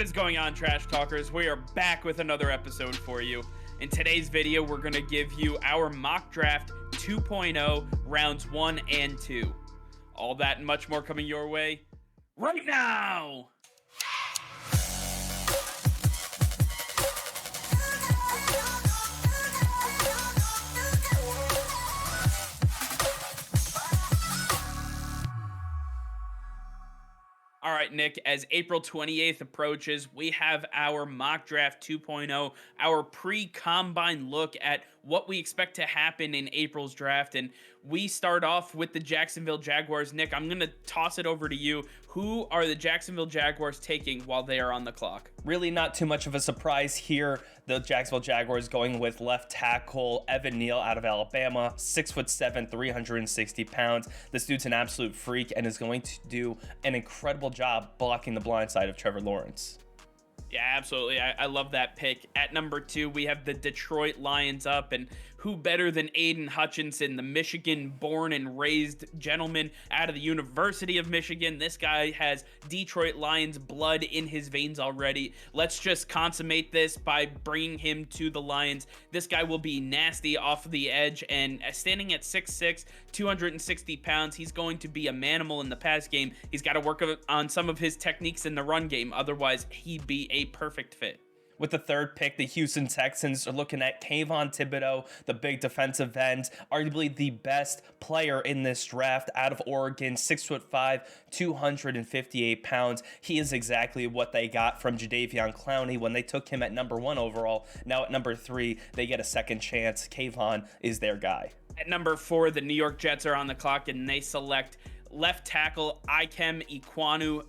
is going on, Trash Talkers? We are back with another episode for you. In today's video, we're going to give you our mock draft 2.0 rounds 1 and 2. All that and much more coming your way right now! All right, Nick, as April 28th approaches, we have our mock draft 2.0, our pre-combine look at what we expect to happen in April's draft. And we start off with the Jacksonville Jaguars. Nick, I'm going to toss it over to you. Who are the Jacksonville Jaguars taking while they are on the clock? Really not too much of a surprise here. The Jacksonville Jaguars going with left tackle Evan Neal out of Alabama, 6'7", 360 pounds. This dude's an absolute freak and is going to do an incredible job blocking the blind side of Trevor Lawrence. Yeah, absolutely. I love that pick. At number 2, we have the Detroit Lions up, and who better than Aidan Hutchinson, the Michigan-born and raised gentleman out of the University of Michigan. This guy has Detroit Lions blood in his veins already. Let's just consummate this by bringing him to the Lions. This guy will be nasty off the edge, and standing at 6'6", 260 pounds, he's going to be a manimal in the pass game. He's got to work on some of his techniques in the run game. Otherwise, he'd be a perfect fit. With the third pick, the Houston Texans are looking at Kayvon Thibodeaux, the big defensive end, arguably the best player in this draft out of Oregon, 6'5", 258 pounds. He is exactly what they got from Jadeveon Clowney when they took him at number 1 overall. Now at number 3, they get a second chance. Kayvon is their guy. At number 4, the New York Jets are on the clock, and they select left tackle Ikem Ekwonu.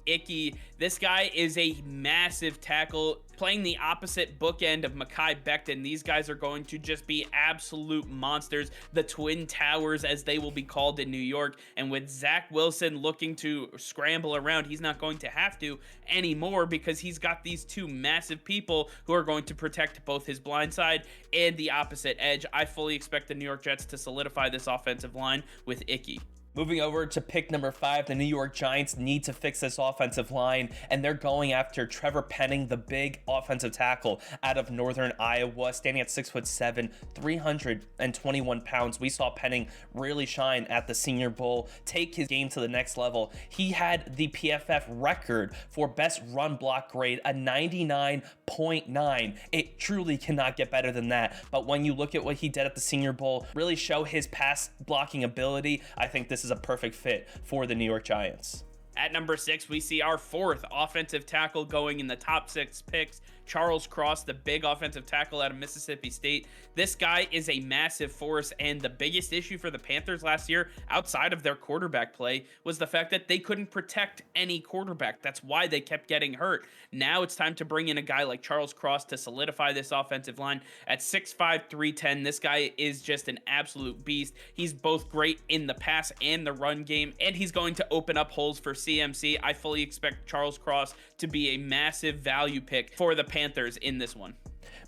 This guy is a massive tackle, playing the opposite bookend of Mekhi Becton. These guys are going to just be absolute monsters, the Twin Towers as they will be called in New York. And with Zach Wilson looking to scramble around, he's not going to have to anymore because he's got these two massive people who are going to protect both his blind side and the opposite edge. I fully expect the New York Jets to solidify this offensive line with Icky. Moving over to pick number 5, the New York Giants need to fix this offensive line, and they're going after Trevor Penning, the big offensive tackle out of Northern Iowa, standing at 6'7", 321 pounds. We saw Penning really shine at the Senior Bowl, take his game to the next level. He had the PFF record for best run block grade, a 99.9. It truly cannot get better than that. But when you look at what he did at the Senior Bowl, really show his pass blocking ability, I think this is a perfect fit for the New York Giants. At number 6, we see our 4th offensive tackle going in the top 6 picks, Charles Cross, the big offensive tackle out of Mississippi State. This guy is a massive force, and the biggest issue for the Panthers last year, outside of their quarterback play, was the fact that they couldn't protect any quarterback. That's why they kept getting hurt. Now it's time to bring in a guy like Charles Cross to solidify this offensive line. At 6'5", 310, this guy is just an absolute beast. He's both great in the pass and the run game, and he's going to open up holes for CMC. I fully expect Charles Cross to be a massive value pick for the Panthers in this one.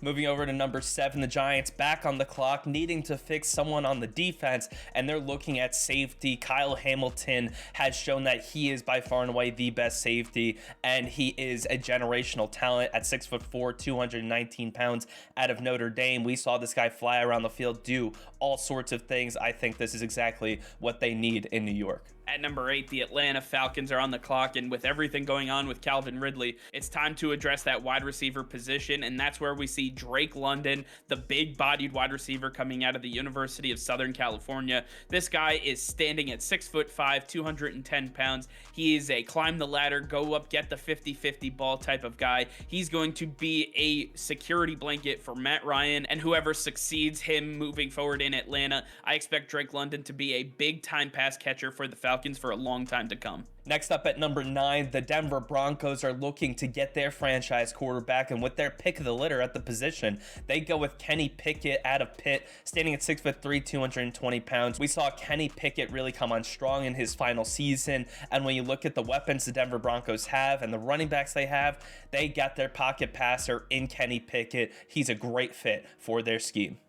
Moving over to number 7, the Giants back on the clock, needing to fix someone on the defense, and they're looking at safety. Kyle Hamilton has shown that he is by far and away the best safety, and he is a generational talent at 6'4", 219 pounds out of Notre Dame. We saw this guy fly around the field, do all sorts of things. I think this is exactly what they need in New York. At number 8, the Atlanta Falcons are on the clock, and with everything going on with Calvin Ridley, it's time to address that wide receiver position, and that's where we see Drake London, the big-bodied wide receiver coming out of the University of Southern California. This guy is standing at 6'5", 210 pounds. He is a climb the ladder, go up, get the 50-50 ball type of guy. He's going to be a security blanket for Matt Ryan and whoever succeeds him moving forward in Atlanta. I expect Drake London to be a big-time pass catcher for the Falcons for a long time to come. Next up at number 9, the Denver Broncos are looking to get their franchise quarterback, and with their pick of the litter at the position, they go with Kenny Pickett out of Pitt, standing at 6'3", 220 pounds. We saw Kenny Pickett really come on strong in his final season, and when you look at the weapons the Denver Broncos have and the running backs they have, they got their pocket passer in Kenny Pickett. He's a great fit for their scheme.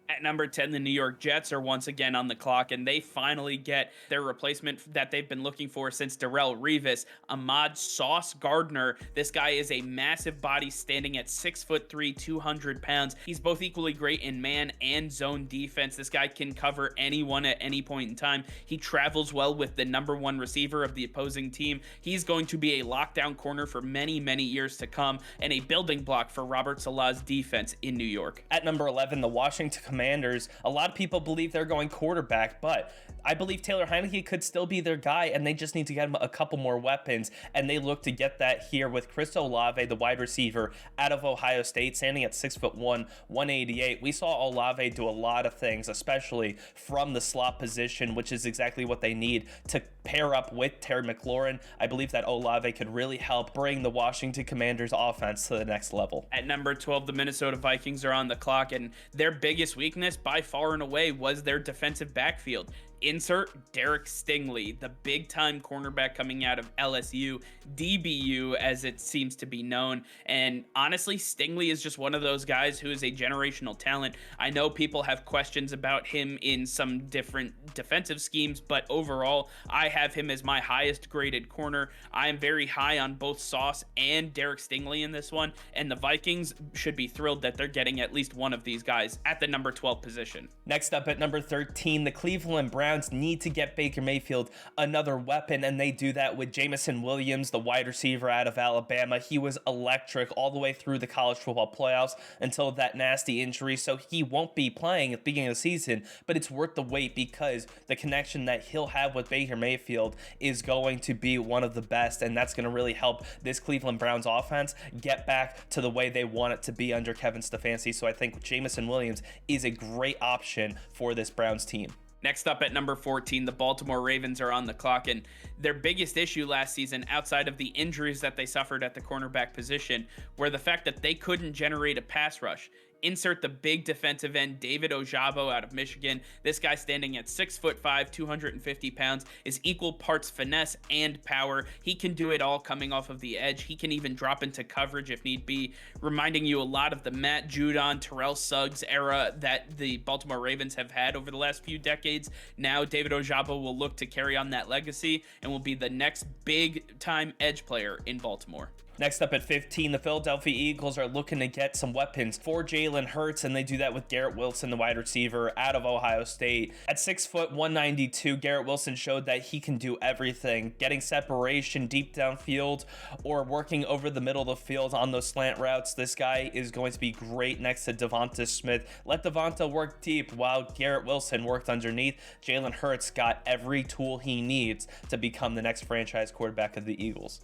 At number 10, the New York Jets are once again on the clock, and they finally get their replacement that they've been looking for since Darrelle Revis, Ahmad Sauce Gardner. This guy is a massive body standing at 6'3", 200 pounds. He's both equally great in man and zone defense. This guy can cover anyone at any point in time. He travels well with the number one receiver of the opposing team. He's going to be a lockdown corner for many, many years to come, and a building block for Robert Saleh's defense in New York. At number 11, the Washington Commanders. A lot of people believe they're going quarterback, but I believe Taylor Heineke could still be their guy, and they just need to get him a couple more weapons, and they look to get that here with Chris Olave, the wide receiver out of Ohio State, standing at 6'1", 188. We saw Olave do a lot of things, especially from the slot position, which is exactly what they need to pair up with Terry McLaurin. I believe that Olave could really help bring the Washington Commanders offense to the next level. At number 12, the Minnesota Vikings are on the clock, and their biggest weakness by far and away was their defensive backfield. Insert Derek Stingley, the big-time cornerback coming out of LSU, DBU as it seems to be known. And honestly, Stingley is just one of those guys who is a generational talent. I know people have questions about him in some different defensive schemes, but overall, I have him as my highest graded corner. I am very high on both Sauce and Derek Stingley in this one, and the Vikings should be thrilled that they're getting at least one of these guys at the number 12 position. Next up at number 13, the Cleveland Browns need to get Baker Mayfield another weapon, and they do that with Jameson Williams, the wide receiver out of Alabama. He was electric all the way through the college football playoffs until that nasty injury, so he won't be playing at the beginning of the season, but it's worth the wait because the connection that he'll have with Baker Mayfield is going to be one of the best, and that's going to really help this Cleveland Browns offense get back to the way they want it to be under Kevin Stefanski. So I think Jameson Williams is a great option for this Browns team. Next up at number 14, the Baltimore Ravens are on the clock, and their biggest issue last season, outside of the injuries that they suffered at the cornerback position, were the fact that they couldn't generate a pass rush. Insert the big defensive end, David Ojabo out of Michigan. This guy standing at 6'5", 250 pounds, is equal parts finesse and power. He can do it all coming off of the edge. He can even drop into coverage if need be, reminding you a lot of the Matt Judon, Terrell Suggs era that the Baltimore Ravens have had over the last few decades. Now David Ojabo will look to carry on that legacy and will be the next big-time edge player in Baltimore. Next up at 15, the Philadelphia Eagles are looking to get some weapons for Jalen Hurts, and they do that with Garrett Wilson, the wide receiver out of Ohio State. At 6', 192, Garrett Wilson showed that he can do everything, getting separation deep downfield or working over the middle of the field on those slant routes. This guy is going to be great next to Devonta Smith. Let Devonta work deep while Garrett Wilson worked underneath. Jalen Hurts got every tool he needs to become the next franchise quarterback of the Eagles.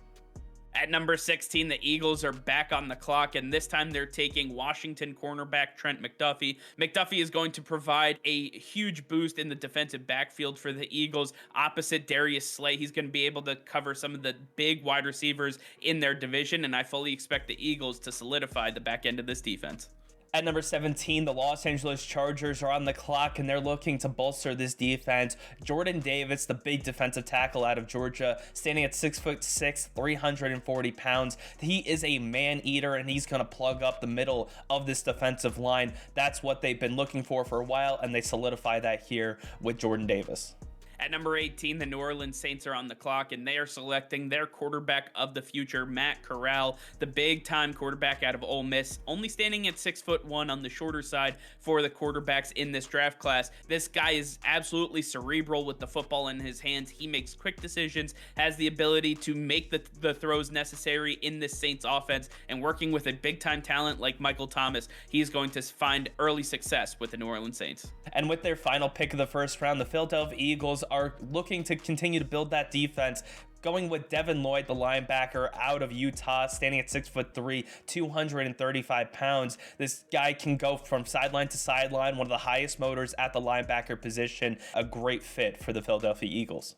At number 16, the Eagles are back on the clock, and this time they're taking Washington cornerback Trent McDuffie. McDuffie is going to provide a huge boost in the defensive backfield for the Eagles opposite Darius Slay. He's going to be able to cover some of the big wide receivers in their division, and I fully expect the Eagles to solidify the back end of this defense. At number 17, the Los Angeles Chargers are on the clock, and they're looking to bolster this defense. Jordan Davis, the big defensive tackle out of Georgia, standing at 6'6", 340 pounds. He is a man-eater, and he's going to plug up the middle of this defensive line. That's what they've been looking for a while, and they solidify that here with Jordan Davis. At number 18, the New Orleans Saints are on the clock, and they are selecting their quarterback of the future, Matt Corral, the big-time quarterback out of Ole Miss, only standing at 6'1" on the shorter side for the quarterbacks in this draft class. This guy is absolutely cerebral with the football in his hands. He makes quick decisions, has the ability to make the throws necessary in this Saints offense, and working with a big-time talent like Michael Thomas, he's going to find early success with the New Orleans Saints. And with their final pick of the first round, the Philadelphia Eagles are looking to continue to build that defense, going with Devin Lloyd, the linebacker out of Utah, standing at 6'3", 235 pounds. This guy can go from sideline to sideline, one of the highest motors at the linebacker position. A great fit for the Philadelphia Eagles.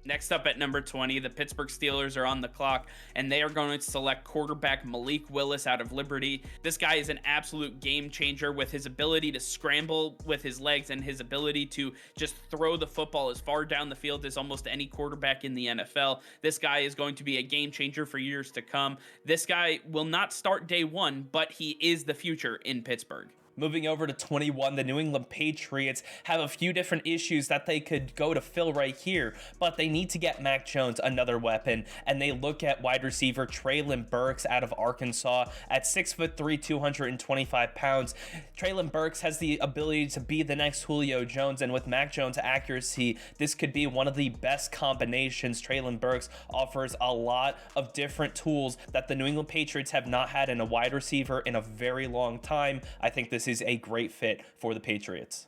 Next up at number 20, the Pittsburgh Steelers are on the clock, and they are going to select quarterback Malik Willis out of Liberty. This guy is an absolute game changer with his ability to scramble with his legs and his ability to just throw the football as far down the field as almost any quarterback in the NFL. This guy is going to be a game changer for years to come. This guy will not start day one, but he is the future in Pittsburgh. Moving over to 21, the New England Patriots have a few different issues that they could go to fill right here, but they need to get Mac Jones another weapon, and they look at wide receiver Treylon Burks out of Arkansas at 6'3", 225 pounds. Treylon Burks has the ability to be the next Julio Jones, and with Mac Jones' accuracy, this could be one of the best combinations. Treylon Burks offers a lot of different tools that the New England Patriots have not had in a wide receiver in a very long time. I think this is a great fit for the Patriots.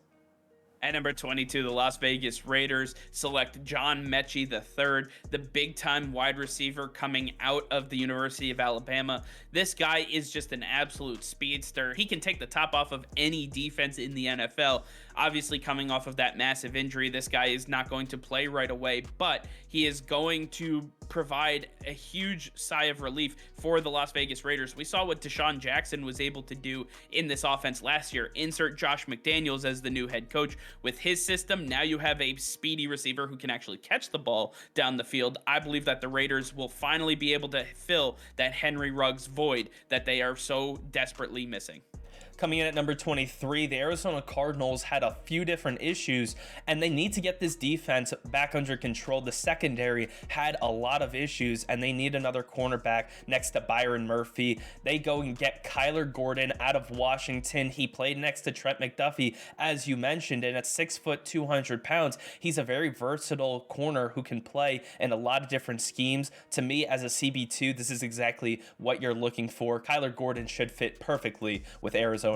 At number 22, the Las Vegas Raiders select John Mechie III, the big-time wide receiver coming out of the University of Alabama. This guy is just an absolute speedster. He can take the top off of any defense in the NFL. Obviously, coming off of that massive injury, this guy is not going to play right away, but he is going to provide a huge sigh of relief for the Las Vegas Raiders. We saw what Deshaun Jackson was able to do in this offense last year. Insert Josh McDaniels as the new head coach. With his system, now you have a speedy receiver who can actually catch the ball down the field. I believe that the Raiders will finally be able to fill that Henry Ruggs void that they are so desperately missing. Coming in at number 23, the Arizona Cardinals had a few different issues, and they need to get this defense back under control. The secondary had a lot of issues, and they need another cornerback next to Byron Murphy. They go and get Kyler Gordon out of Washington. He played next to Trent McDuffie, as you mentioned, and at 6 foot 200 pounds, he's a very versatile corner who can play in a lot of different schemes. To me, as a CB2, this is exactly what you're looking for. Kyler Gordon should fit perfectly with Arizona.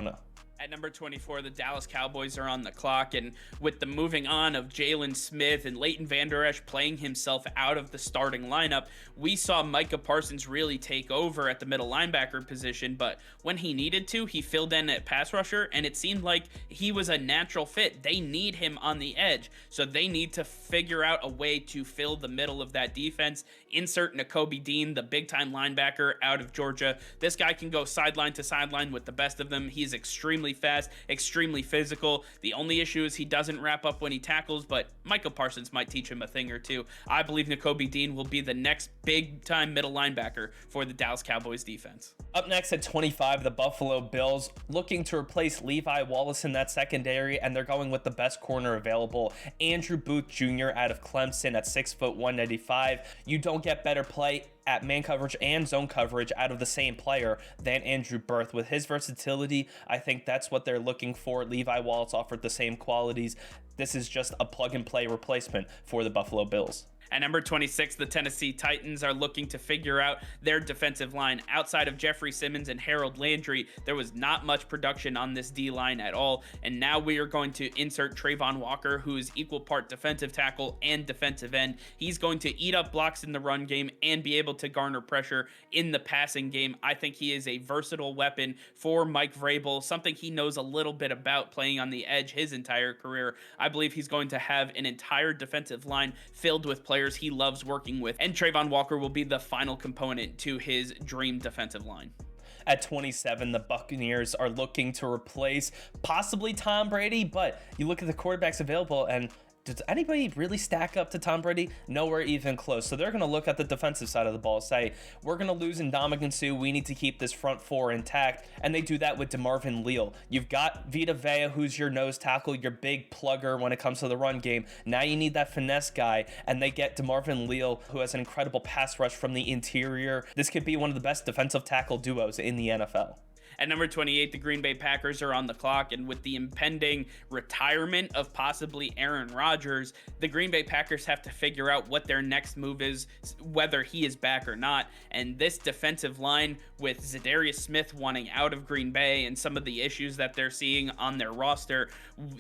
At number 24, the Dallas Cowboys are on the clock, and with the moving on of Jalen Smith and Leighton Vander Esch playing himself out of the starting lineup, we saw Micah Parsons really take over at the middle linebacker position, but when he needed to, he filled in at pass rusher, and it seemed like he was a natural fit. They need him on the edge, so they need to figure out a way to fill the middle of that defense. Insert Nakobe Dean, the big-time linebacker out of Georgia. This guy can go sideline to sideline with the best of them. He's extremely fast, extremely physical. The only issue is he doesn't wrap up when he tackles, but Micah Parsons might teach him a thing or two. I believe Nakobe Dean will be the next big-time middle linebacker for the Dallas Cowboys defense. Up next at 25, the Buffalo Bills looking to replace Levi Wallace in that secondary, and they're going with the best corner available, Andrew Booth Jr. out of Clemson at 6 foot 195. You don't get better play at man coverage and zone coverage out of the same player than Andrew Booth. With his versatility, I think that's what they're looking for. Levi Wallace offered the same qualities. This is just a plug and play replacement for the Buffalo Bills. At number 26, the Tennessee Titans are looking to figure out their defensive line. Outside of Jeffrey Simmons and Harold Landry, there was not much production on this D-line at all, and now we are going to insert Trayvon Walker, who is equal part defensive tackle and defensive end. He's going to eat up blocks in the run game and be able to garner pressure in the passing game. I think he is a versatile weapon for Mike Vrabel, something he knows a little bit about playing on the edge his entire career. I believe he's going to have an entire defensive line filled with players he loves working with, and Trayvon Walker will be the final component to his dream defensive line. At 27, the Buccaneers are looking to replace possibly Tom Brady, but you look at the quarterbacks available, and does anybody really stack up to Tom Brady? Nowhere even close. So they're going to look at the defensive side of the ball, say, we're going to lose Ndamukong Suh. We need to keep this front four intact. And they do that with DeMarvin Leal. You've got Vita Vea, who's your nose tackle, your big plugger when it comes to the run game. Now you need that finesse guy. And they get DeMarvin Leal, who has an incredible pass rush from the interior. This could be one of the best defensive tackle duos in the NFL. At number 28, the Green Bay Packers are on the clock, and with the impending retirement of possibly Aaron Rodgers, the Green Bay Packers have to figure out what their next move is, whether he is back or not. And this defensive line, with Zadarius Smith wanting out of Green Bay and some of the issues that they're seeing on their roster,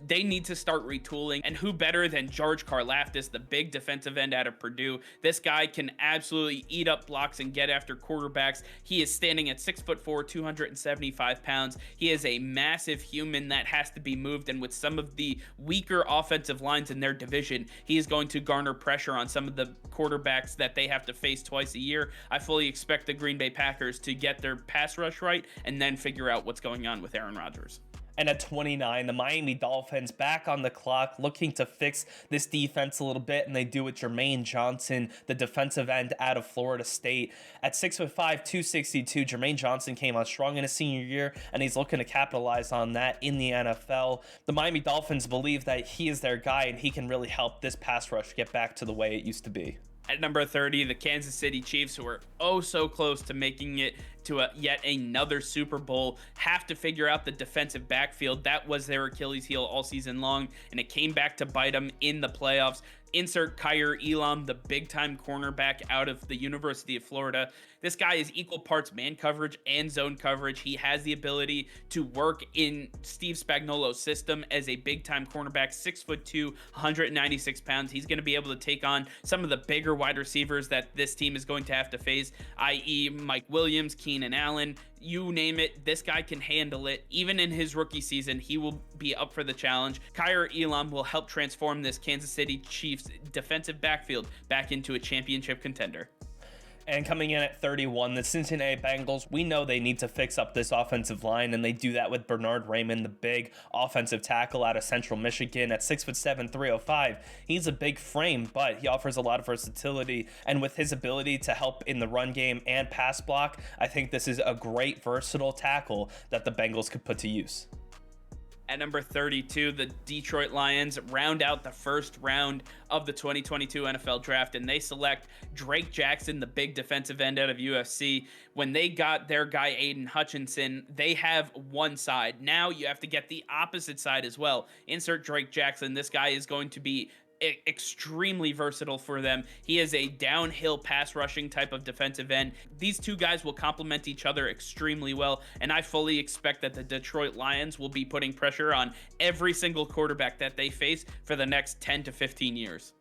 they need to start retooling. And who better than George Karlaftis, the big defensive end out of Purdue? This guy can absolutely eat up blocks and get after quarterbacks. He is standing at 6'4", 275 pounds. He is a massive human that has to be moved, and with some of the weaker offensive lines in their division, he is going to garner pressure on some of the quarterbacks that they have to face twice a year. I fully expect the Green Bay Packers to get their pass rush right and then figure out what's going on with Aaron Rodgers. And at 29, the Miami Dolphins back on the clock, looking to fix this defense a little bit, and they do with Jermaine Johnson, the defensive end out of Florida State. At 6'5", 262, Jermaine Johnson came on strong in his senior year, and he's looking to capitalize on that in the NFL. The Miami Dolphins believe that he is their guy, and he can really help this pass rush get back to the way it used to be. At number 30, the Kansas City Chiefs, who are oh so close to making it to yet another Super Bowl, have to figure out the defensive backfield. That was their Achilles heel all season long, and it came back to bite them in the playoffs. Insert Kaiir Elam, the big-time cornerback out of the University of Florida. This guy is equal parts man coverage and zone coverage. He has the ability to work in Steve Spagnuolo's system as a big-time cornerback, 6'2", 196 pounds. He's going to be able to take on some of the bigger wide receivers that this team is going to have to face, i.e. Mike Williams, Keenan Allen, you name it. This guy can handle it. Even in his rookie season, he will be up for the challenge. Kaiir Elam will help transform this Kansas City Chiefs defensive backfield back into a championship contender. And coming in at 31, the Cincinnati Bengals, we know they need to fix up this offensive line, and they do that with Bernard Raymond, the big offensive tackle out of Central Michigan at 6'7", 305. He's a big frame, but he offers a lot of versatility, and with his ability to help in the run game and pass block, I think this is a great versatile tackle that the Bengals could put to use. At number 32, the Detroit Lions round out the first round of the 2022 NFL Draft, and they select Drake Jackson, the big defensive end out of USC. When they got their guy Aidan Hutchinson, they have one side. Now you have to get the opposite side as well. Insert Drake Jackson. This guy is going to be extremely versatile for them. He is a downhill pass rushing type of defensive end. These two guys will complement each other extremely well, and I fully expect that the Detroit Lions will be putting pressure on every single quarterback that they face for the next 10 to 15 years.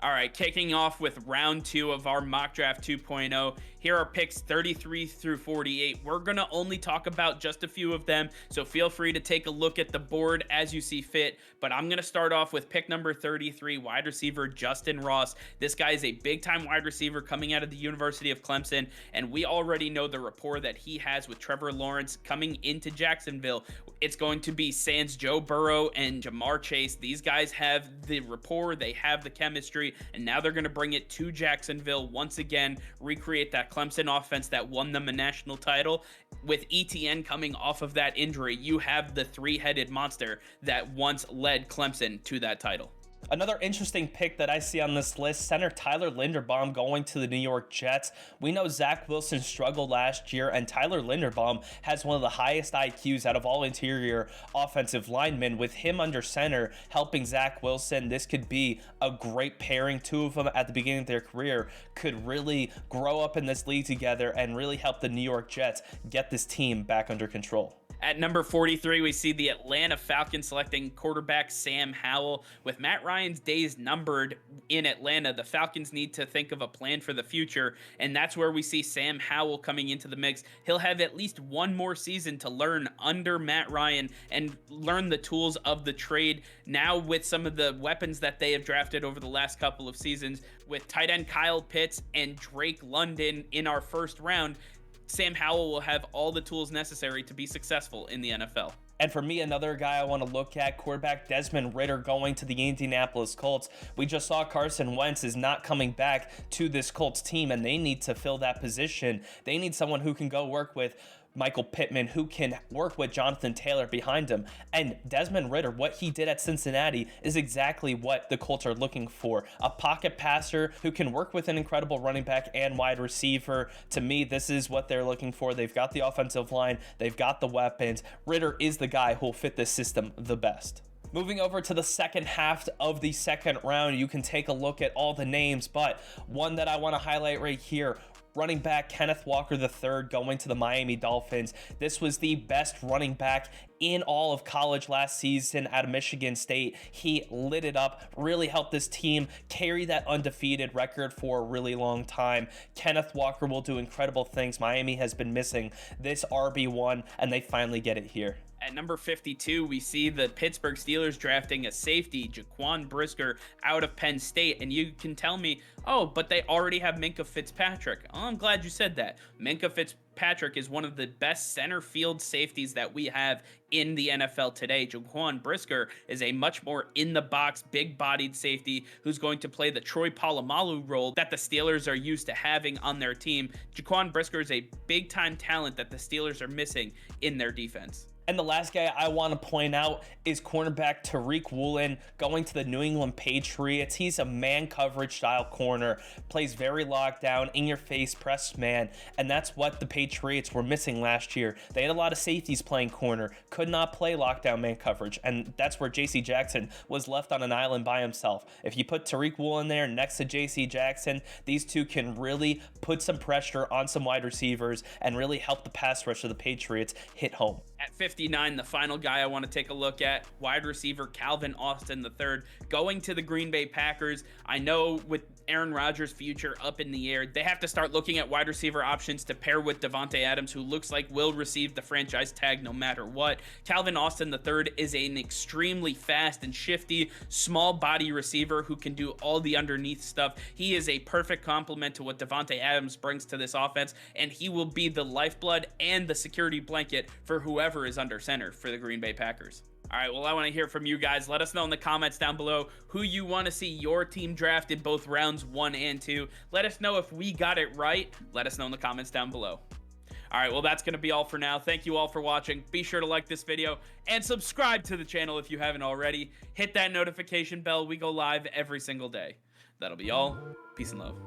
All right, kicking off with round 2 of our mock draft 2.0. Here are picks 33 through 48. We're going to only talk about just a few of them, so feel free to take a look at the board as you see fit. But I'm going to start off with pick number 33, wide receiver Justin Ross. This guy is a big-time wide receiver coming out of the University of Clemson, and we already know the rapport that he has with Trevor Lawrence coming into Jacksonville. It's going to be sans Joe Burrow and Jamar Chase. These guys have the rapport, they have the chemistry, and now they're going to bring it to Jacksonville once again, recreate that Clemson offense that won them a national title. With ETN coming off of that injury, you have the three-headed monster that once led Clemson to that title. Another interesting pick that I see on this list, center Tyler Linderbaum going to the New York Jets. We know Zach Wilson struggled last year, and Tyler Linderbaum has one of the highest IQs out of all interior offensive linemen. With him under center helping Zach Wilson, this could be a great pairing. Two of them at the beginning of their career could really grow up in this league together and really help the New York Jets get this team back under control. At number 43, we see the Atlanta Falcons selecting quarterback Sam Howell. With Matt Ryan's days numbered in Atlanta, the Falcons need to think of a plan for the future, and that's where we see Sam Howell coming into the mix. He'll have at least one more season to learn under Matt Ryan and learn the tools of the trade. Now with some of the weapons that they have drafted over the last couple of seasons, with tight end Kyle Pitts and Drake London in our first round, Sam Howell will have all the tools necessary to be successful in the NFL. And for me, another guy I want to look at, quarterback Desmond Ridder going to the Indianapolis Colts. We just saw Carson Wentz is not coming back to this Colts team, and they need to fill that position. They need someone who can go work with Michael Pittman, who can work with Jonathan Taylor behind him. And Desmond Ridder, what he did at Cincinnati is exactly what the Colts are looking for. A pocket passer who can work with an incredible running back and wide receiver. To me, this is what they're looking for. They've got the offensive line. They've got the weapons. Ridder is the guy who will fit this system the best. Moving over to the second half of the second round, you can take a look at all the names, but one that I want to highlight right here, running back Kenneth Walker III going to the Miami Dolphins. This was the best running back in all of college last season out of Michigan State. He lit it up, really helped this team carry that undefeated record for a really long time. Kenneth Walker will do incredible things. Miami has been missing this RB1, and they finally get it here. At number 52, we see the Pittsburgh Steelers drafting a safety, Jaquan Brisker, out of Penn State. And you can tell me, oh, but they already have Minkah Fitzpatrick. Oh, I'm glad you said that. Minkah Fitzpatrick is one of the best center field safeties that we have in the NFL today. Jaquan Brisker is a much more in-the-box, big-bodied safety who's going to play the Troy Polamalu role that the Steelers are used to having on their team. Jaquan Brisker is a big-time talent that the Steelers are missing in their defense. And the last guy I want to point out is cornerback Tariq Woolen going to the New England Patriots. He's a man coverage style corner, plays very locked down, in your face, press man, and that's what the Patriots were missing last year. They had a lot of safeties playing corner, could not play lockdown man coverage, and that's where J.C. Jackson was left on an island by himself. If you put Tariq Woolen there next to J.C. Jackson, these two can really put some pressure on some wide receivers and really help the pass rush of the Patriots hit home. At 59, the final guy I want to take a look at, wide receiver Calvin Austin III, going to the Green Bay Packers. I know with Aaron Rodgers' future up in the air, they have to start looking at wide receiver options to pair with Davante Adams, who looks like will receive the franchise tag no matter what. Calvin Austin III is an extremely fast and shifty, small body receiver who can do all the underneath stuff. He is a perfect complement to what Davante Adams brings to this offense, and he will be the lifeblood and the security blanket for whoever is under center for the Green Bay Packers. All right, well, I want to hear from you guys. Let us know in the comments down below who you want to see your team draft in both rounds 1 and 2. Let us know if we got it right. Let us know in the comments down below. All right, well, that's going to be all for now. Thank you all for watching. Be sure to like this video and subscribe to the channel if you haven't already. Hit that notification bell. We go live every single day. That'll be all. Peace and love.